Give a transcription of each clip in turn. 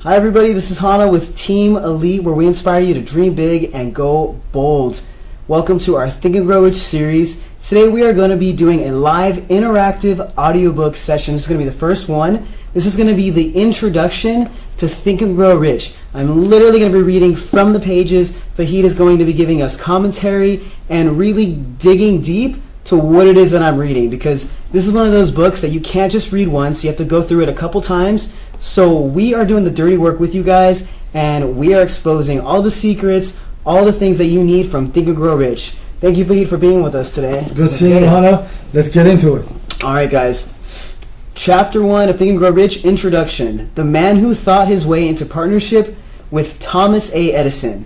Hi everybody, this is Hana with Team Elite, where we inspire you to dream big and go bold. Welcome to our Think and Grow Rich series. Today we are going to be doing a live interactive audiobook session. This is going to be the first one. This is going to be the introduction to Think and Grow Rich. I'm literally going to be reading from the pages. Fahid is going to be giving us commentary and really digging deep to what it is that I'm reading, because this is one of those books that you can't just read once. You have to go through it a couple times. So we are doing the dirty work with you guys, and we are exposing all the secrets, all the things that you need from Think and Grow Rich. Thank you, Fahid, for being with us today. Good seeing you, Hana. Let's get into it. All right, guys. Chapter 1 of Think and Grow Rich, Introduction. The man who thought his way into partnership with Thomas A. Edison.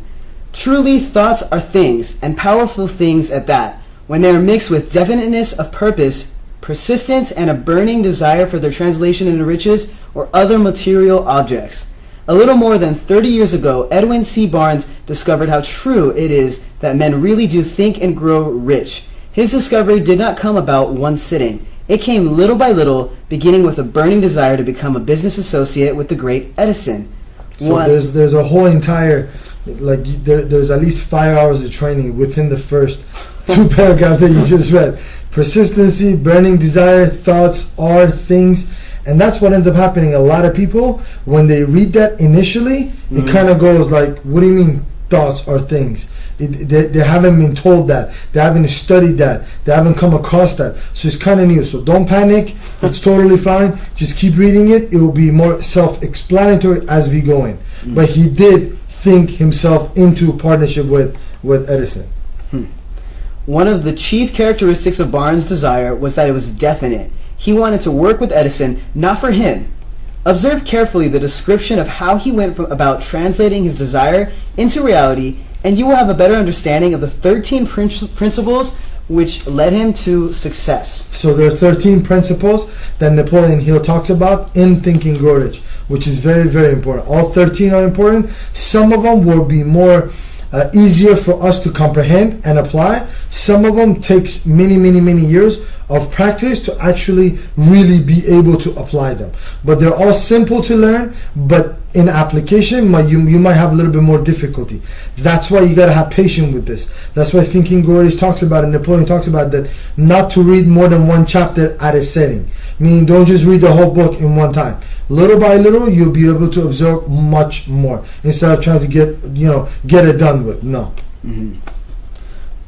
Truly, thoughts are things, and powerful things at that, when they are mixed with definiteness of purpose, persistence, and a burning desire for their translation into riches or other material objects. A little more than 30 years ago, Edwin C. Barnes discovered how true it is that men really do think and grow rich. His discovery did not come about one sitting. It came little by little, beginning with a burning desire to become a business associate with the great Edison. So there's a whole entire, there's at least 5 hours of training within the first 2 paragraphs that you just read. Persistency, burning desire, thoughts are things. And that's what ends up happening. A lot of people, when they read that initially, it kind of goes like, what do you mean thoughts are things? They haven't been told that. They haven't studied that. They haven't come across that. So it's kind of new. So don't panic. It's totally fine. Just keep reading it. It will be more self-explanatory as we go in. But he did think himself into partnership with Edison. One of the chief characteristics of Barnes' desire was that it was definite. He wanted to work with Edison, not for him. Observe carefully the description of how he went about translating his desire into reality, and you will have a better understanding of the 13 principles which led him to success. So there are 13 principles that Napoleon Hill talks about in Think and Grow Rich, which is very, very important. All 13 are important. Some of them will be more easier for us to comprehend and apply. Some of them takes many years of practice to actually really be able to apply them. But they're all simple to learn, but in application you might have a little bit more difficulty. That's why you got to have patience with this. That's why Thinking Grow Rich talks about it. Napoleon talks about that, not to read more than one chapter at a setting. Meaning don't just read the whole book in one time. Little by little you'll be able to absorb much more instead of trying to get it done with. No.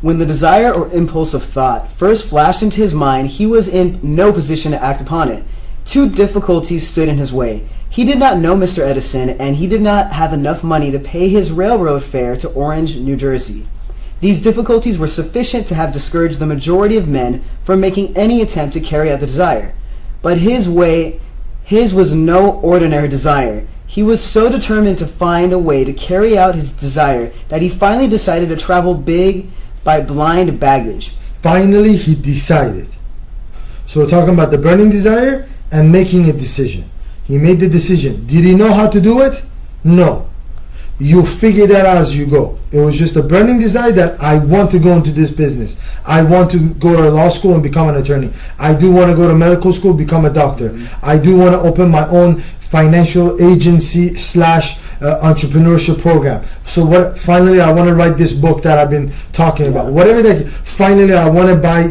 When the desire or impulse of thought first flashed into his mind, he was in no position to act upon it. 2 difficulties stood in his way. He did not know Mr. Edison, and he did not have enough money to pay his railroad fare to Orange, New Jersey. These difficulties were sufficient to have discouraged the majority of men from making any attempt to carry out the desire. But his was no ordinary desire. He was so determined to find a way to carry out his desire that he finally decided to travel big by blind baggage. Finally, he decided. So we're talking about the burning desire and making a decision. He made the decision. Did he know how to do it? No. You figure that out as you go. It was just a burning desire that I want to go into this business. I want to go to law school and become an attorney. I do want to go to medical school, become a doctor. I do want to open my own financial agency / entrepreneurship program. So what? Finally, I want to write this book that I've been talking about. Whatever that. Finally, I want to buy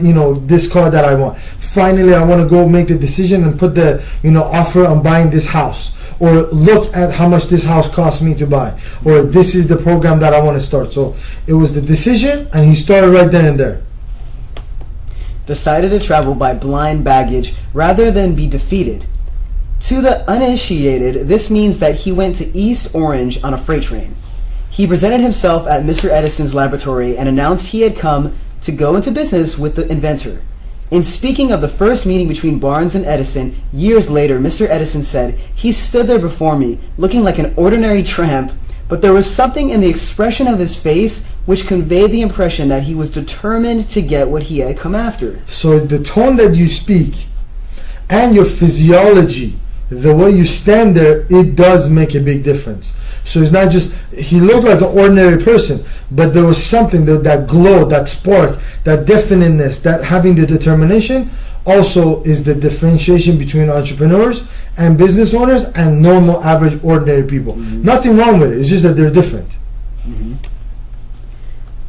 this car that I want. Finally, I want to go make the decision and put the offer on buying this house, or look at how much this house costs me to buy, or this is the program that I want to start. So it was the decision, and he started right then and there. Decided to travel by blind baggage rather than be defeated. To the uninitiated, this means that he went to East Orange on a freight train. He presented himself at Mr. Edison's laboratory and announced he had come to go into business with the inventor. In speaking of the first meeting between Barnes and Edison, years later, Mr. Edison said, "He stood there before me, looking like an ordinary tramp, but there was something in the expression of his face which conveyed the impression that he was determined to get what he had come after." So the tone that you speak and your physiology, the way you stand there, it does make a big difference. So it's not just, he looked like an ordinary person, but there was something, that glow, that spark, that definiteness, that having the determination, also is the differentiation between entrepreneurs and business owners and normal, average, ordinary people. Nothing wrong with it. It's just that they're different.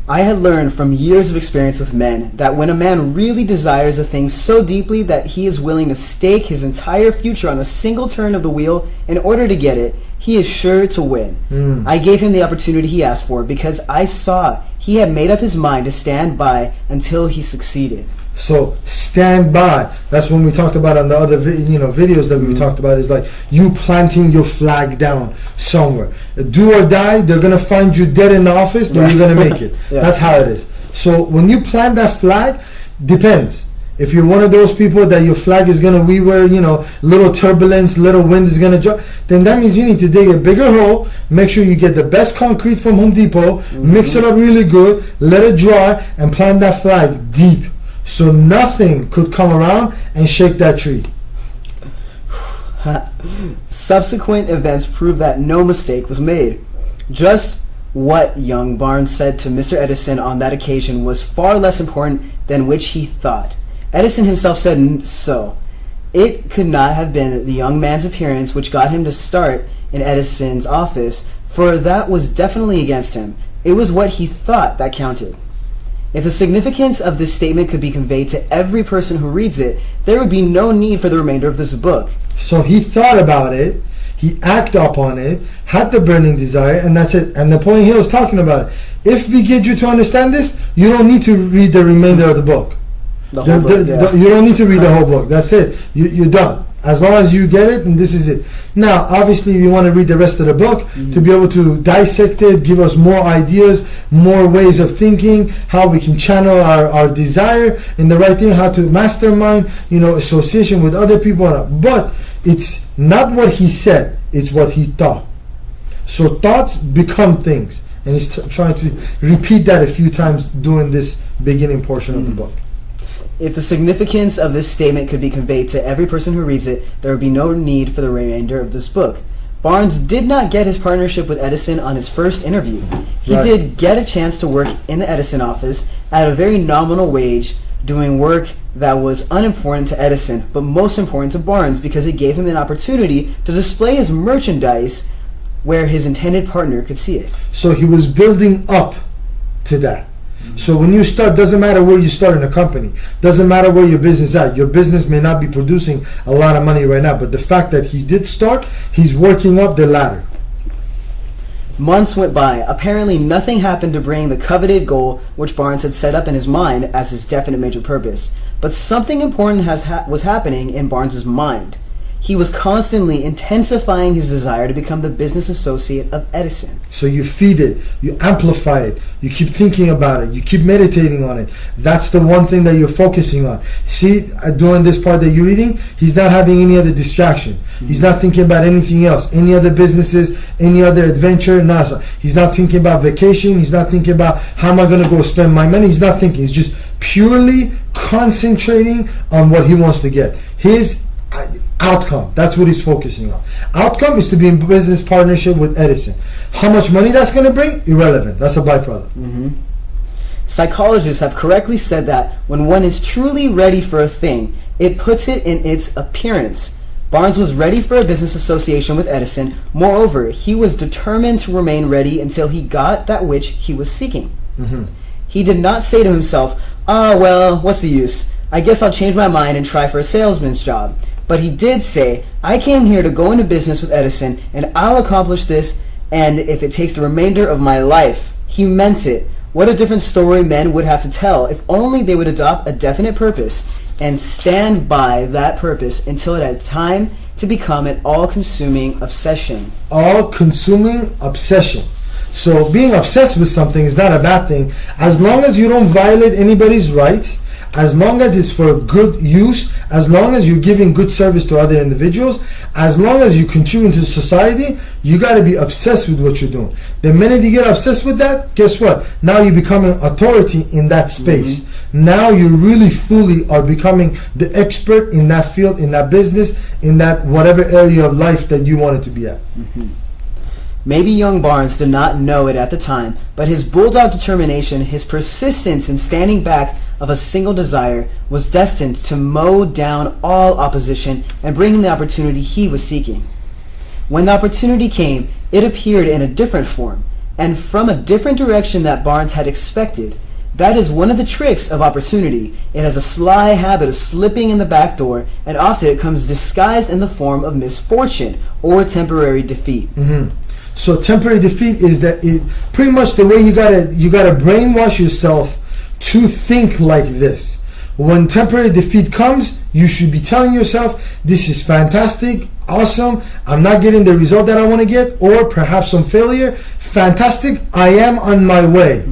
I had learned from years of experience with men that when a man really desires a thing so deeply that he is willing to stake his entire future on a single turn of the wheel in order to get it, he is sure to win. I gave him the opportunity he asked for because I saw he had made up his mind to stand by until he succeeded. So stand by. That's when we talked about on the other videos that we talked about, is like you planting your flag down somewhere. Do or die, they're going to find you dead in the office, but you're going to make it. That's how it is. So when you plant that flag, depends. If you're one of those people that your flag is going to where, little turbulence, little wind is going to jump, then that means you need to dig a bigger hole, make sure you get the best concrete from Home Depot, mix it up really good, let it dry, and plant that flag deep. So nothing could come around and shake that tree. Subsequent events prove that no mistake was made. Just what young Barnes said to Mr. Edison on that occasion was far less important than which he thought. Edison himself said so. It could not have been the young man's appearance which got him to start in Edison's office, for that was definitely against him. It was what he thought that counted. If the significance of this statement could be conveyed to every person who reads it, there would be no need for the remainder of this book. So he thought about it, he acted upon it, had the burning desire, and that's it. And Napoleon Hill is talking about it. If we get you to understand this, you don't need to read the remainder of the book. The whole book, you don't need to read the whole book. That's it. You're done. As long as you get it, and this is it. Now, obviously, we want to read the rest of the book to be able to dissect it, give us more ideas, more ways of thinking, how we can channel our desire in the right thing, how to mastermind, association with other people. But it's not what he said, it's what he thought. So thoughts become things. And he's trying to repeat that a few times during this beginning portion of the book. If the significance of this statement could be conveyed to every person who reads it, there would be no need for the remainder of this book. Barnes did not get his partnership with Edison on his first interview. He did get a chance to work in the Edison office at a very nominal wage, doing work that was unimportant to Edison, but most important to Barnes because it gave him an opportunity to display his merchandise where his intended partner could see it. So he was building up to that. So when you start, doesn't matter where you start in a company, doesn't matter where your business is at. Your business may not be producing a lot of money right now, but the fact that he did start, he's working up the ladder. Months went by. Apparently nothing happened to bring the coveted goal which Barnes had set up in his mind as his definite major purpose. But something important was happening in Barnes's mind. He was constantly intensifying his desire to become the business associate of Edison. So you feed it, you amplify it, you keep thinking about it, you keep meditating on it. That's the one thing that you're focusing on. See, during this part that you're reading, he's not having any other distraction. He's not thinking about anything else, any other businesses, any other adventure. No, he's not thinking about vacation. He's not thinking about how am I going to go spend my money. He's not thinking. He's just purely concentrating on what he wants to get. His outcome. That's what he's focusing on. Outcome is to be in business partnership with Edison. How much money that's going to bring? Irrelevant. That's a byproduct. Psychologists have correctly said that when one is truly ready for a thing, it puts it in its appearance. Barnes was ready for a business association with Edison. Moreover, he was determined to remain ready until he got that which he was seeking. He did not say to himself, well, what's the use? I guess I'll change my mind and try for a salesman's job. But he did say, I came here to go into business with Edison, and I'll accomplish this, and if it takes the remainder of my life. He meant it. What a different story men would have to tell if only they would adopt a definite purpose and stand by that purpose until it had time to become an all-consuming obsession. All-consuming obsession. So being obsessed with something is not a bad thing, as long as you don't violate anybody's rights, as long as it's for good use, as long as you're giving good service to other individuals, as long as you contribute to society, you got to be obsessed with what you're doing. The minute you get obsessed with that, guess what? Now you become an authority in that space. Now you really fully are becoming the expert in that field, in that business, in that whatever area of life that you want it to be at. Maybe young Barnes did not know it at the time, but his bulldog determination, his persistence in standing back of a single desire, was destined to mow down all opposition and bring him the opportunity he was seeking. When the opportunity came, it appeared in a different form, and from a different direction that Barnes had expected. That is one of the tricks of opportunity. It has a sly habit of slipping in the back door, and often it comes disguised in the form of misfortune or temporary defeat. Mm-hmm. So temporary defeat is that pretty much the way you gotta brainwash yourself to think like this. When temporary defeat comes, you should be telling yourself, this is fantastic, awesome, I'm not getting the result that I want to get, or perhaps some failure. Fantastic, I am on my way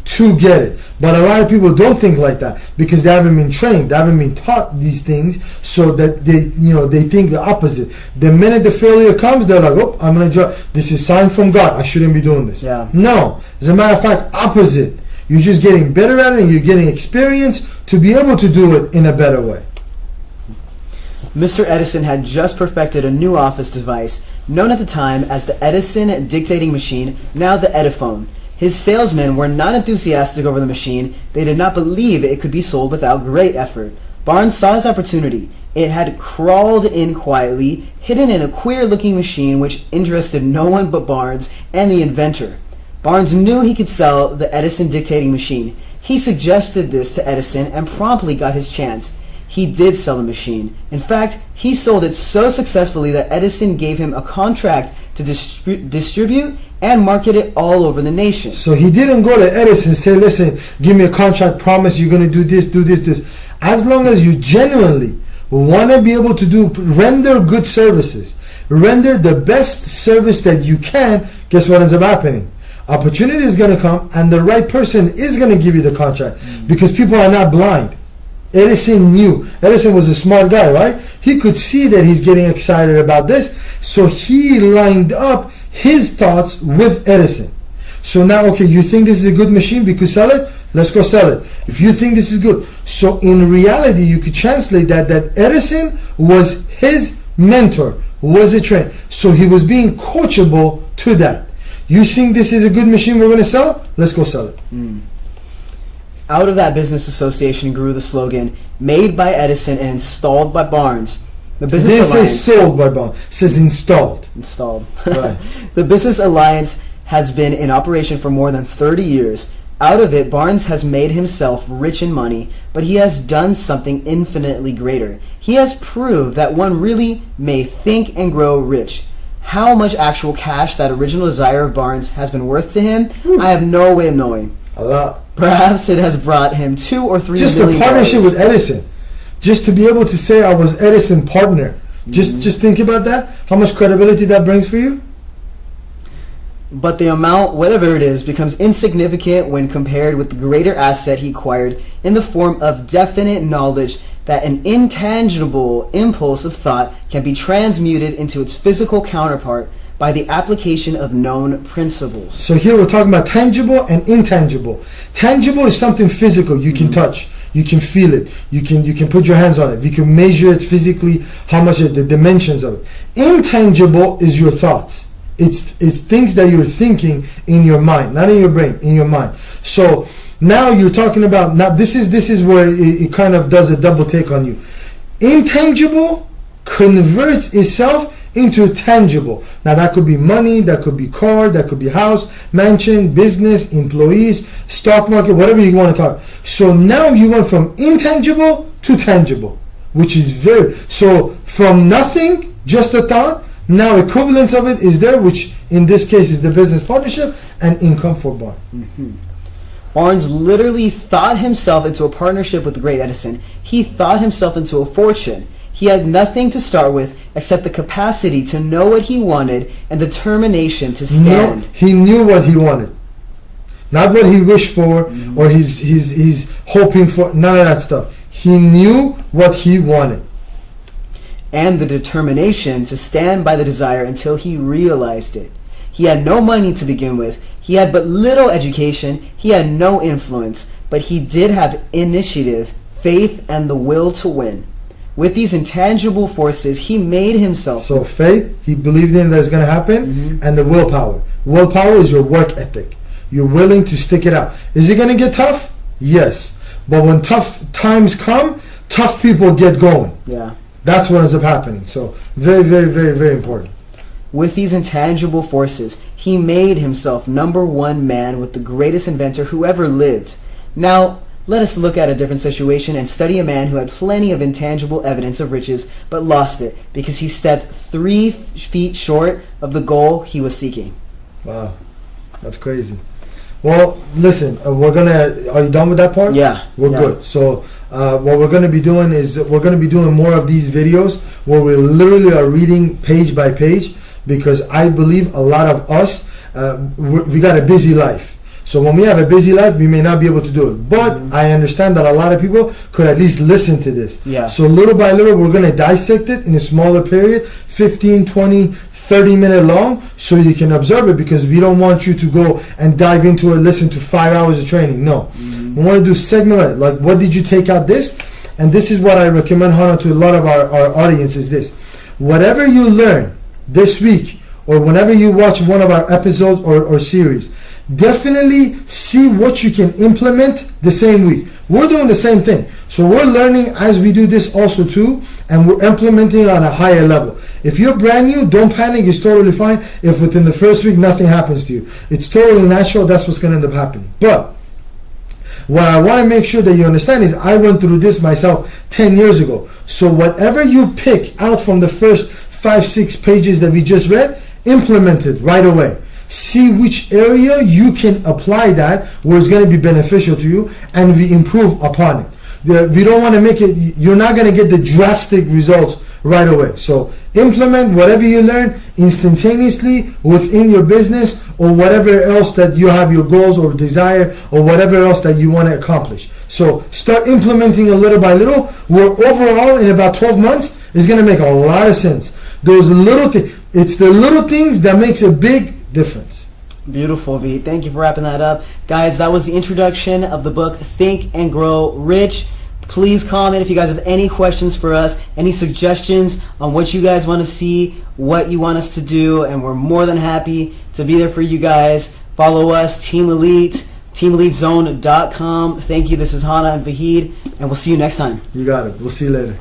to get it. But a lot of people don't think like that because they haven't been trained, they haven't been taught these things, so that they think the opposite. The minute the failure comes, they're like, oh, I'm gonna judge. This is sign from God, I shouldn't be doing this. Yeah. No, as a matter of fact, opposite. You're just getting better at it, and you're getting experience to be able to do it in a better way. Mr. Edison had just perfected a new office device, known at the time as the Edison dictating machine, now the Ediphone. His salesmen were not enthusiastic over the machine. They did not believe it could be sold without great effort. Barnes saw his opportunity. It had crawled in quietly, hidden in a queer-looking machine which interested no one but Barnes and the inventor. Barnes knew he could sell the Edison dictating machine. He suggested this to Edison and promptly got his chance. He did sell the machine. In fact, he sold it so successfully that Edison gave him a contract to distribute and market it all over the nation. So he didn't go to Edison and say, listen, give me a contract, promise you're going to do this, do this, this. As long as you genuinely want to be able to render good services, render the best service that you can, guess what ends up happening? Opportunity is going to come, and the right person is going to give you the contract, because people are not blind. Edison knew. Edison was a smart guy, right? He could see that he's getting excited about this, so he lined up his thoughts with Edison. So now, okay, you think this is a good machine, we could sell it? Let's go sell it. If you think this is good. So in reality, you could translate that Edison was his mentor, was a trainer. So he was being coachable to that. You think this is a good machine we're going to sell? Let's go sell it. Out of that business association grew the slogan, made by Edison and installed by Barnes. The business This alliance, is sold by Barnes. It says installed. Right. The Business Alliance has been in operation for more than 30 years. Out of it, Barnes has made himself rich in money, but he has done something infinitely greater. He has proved that one really may think and grow rich. How much actual cash that original desire of Barnes has been worth to him, I have no way of knowing. A lot. Perhaps it has brought him $2 or $3 Just million. a partnership with Edison. Just to be able to say I was Edison partner. Just think about that. How much credibility that brings for you? But the amount, whatever it is, becomes insignificant when compared with the greater asset he acquired in the form of definite knowledge that an intangible impulse of thought can be transmuted into its physical counterpart by the application of known principles. So here we're talking about tangible and intangible. Tangible is something physical you can touch, you can feel it, you can put your hands on it, you can measure it physically, how much the dimensions of it. Intangible is your thoughts. It's things that you're thinking in your mind, not in your brain, in your mind. So now you're talking about, now this is where it kind of does a double take on you. Intangible converts itself into tangible. Now that could be money, that could be car, that could be house, mansion, business, employees, stock market, whatever you want to talk. So now you went from intangible to tangible, which is so from nothing, just a thought, now equivalence of it is there, which in this case is the business partnership and income for Barnes. Barnes literally thought himself into a partnership with the great Edison. He thought himself into a fortune. He had nothing to start with except the capacity to know what he wanted and determination to stand. No, he knew what he wanted. Not what he wished for or he's hoping for, none of that stuff. He knew what he wanted. And the determination to stand by the desire until he realized it. He had no money to begin with. He had but little education. He had no influence. But he did have initiative, faith, and the will to win. With these intangible forces, he made himself. So faith, he believed in that's going to happen, and the willpower. Willpower is your work ethic. You're willing to stick it out. Is it going to get tough? Yes. But when tough times come, tough people get going. Yeah. That's what ends up happening. So very, very, very, very important. With these intangible forces, he made himself number one man with the greatest inventor who ever lived. Now, let us look at a different situation and study a man who had plenty of intangible evidence of riches, but lost it because he stepped 3 feet short of the goal he was seeking. Wow. That's crazy. Well, listen, are you done with that part? Yeah. We're good. So what we're going to be doing is we're going to be doing more of these videos where we literally are reading page by page, because I believe a lot of us, we got a busy life. So when we have a busy life, we may not be able to do it. But I understand that a lot of people could at least listen to this. Yeah. So little by little, we're going to dissect it in a smaller period, 15, 20, 30-minute long, so you can observe it, because we don't want you to go and dive into it, listen to 5 hours of training. No. We want to do segment, like what did you take out this? And this is what I recommend, Hana, to a lot of our audience is this. Whatever you learn this week, or whenever you watch one of our episodes or series, definitely see what you can implement the same week. We're doing the same thing. So we're learning as we do this also too, and we're implementing on a higher level. If you're brand new, don't panic. It's totally fine if within the first week nothing happens to you. It's totally natural. That's what's going to end up happening. But what I want to make sure that you understand is I went through this myself 10 years ago. So whatever you pick out from the first 5-6 pages that we just read, implement it right away. See which area you can apply that where it's going to be beneficial to you, and we improve upon it. We don't want to make it, you're not going to get the drastic results right away. So implement whatever you learn instantaneously within your business, or whatever else that you have your goals or desire, or whatever else that you want to accomplish. So start implementing a little by little, where overall in about 12 months is going to make a lot of sense. Those little things, it's the little things that makes a big difference. Beautiful, V. Thank you for wrapping that up. Guys, that was the introduction of the book, Think and Grow Rich. Please comment if you guys have any questions for us, any suggestions on what you guys want to see, what you want us to do, and we're more than happy to be there for you guys. Follow us, Team Elite, teamelitezone.com. Thank you. This is Hana and Vahid, and we'll see you next time. You got it. We'll see you later.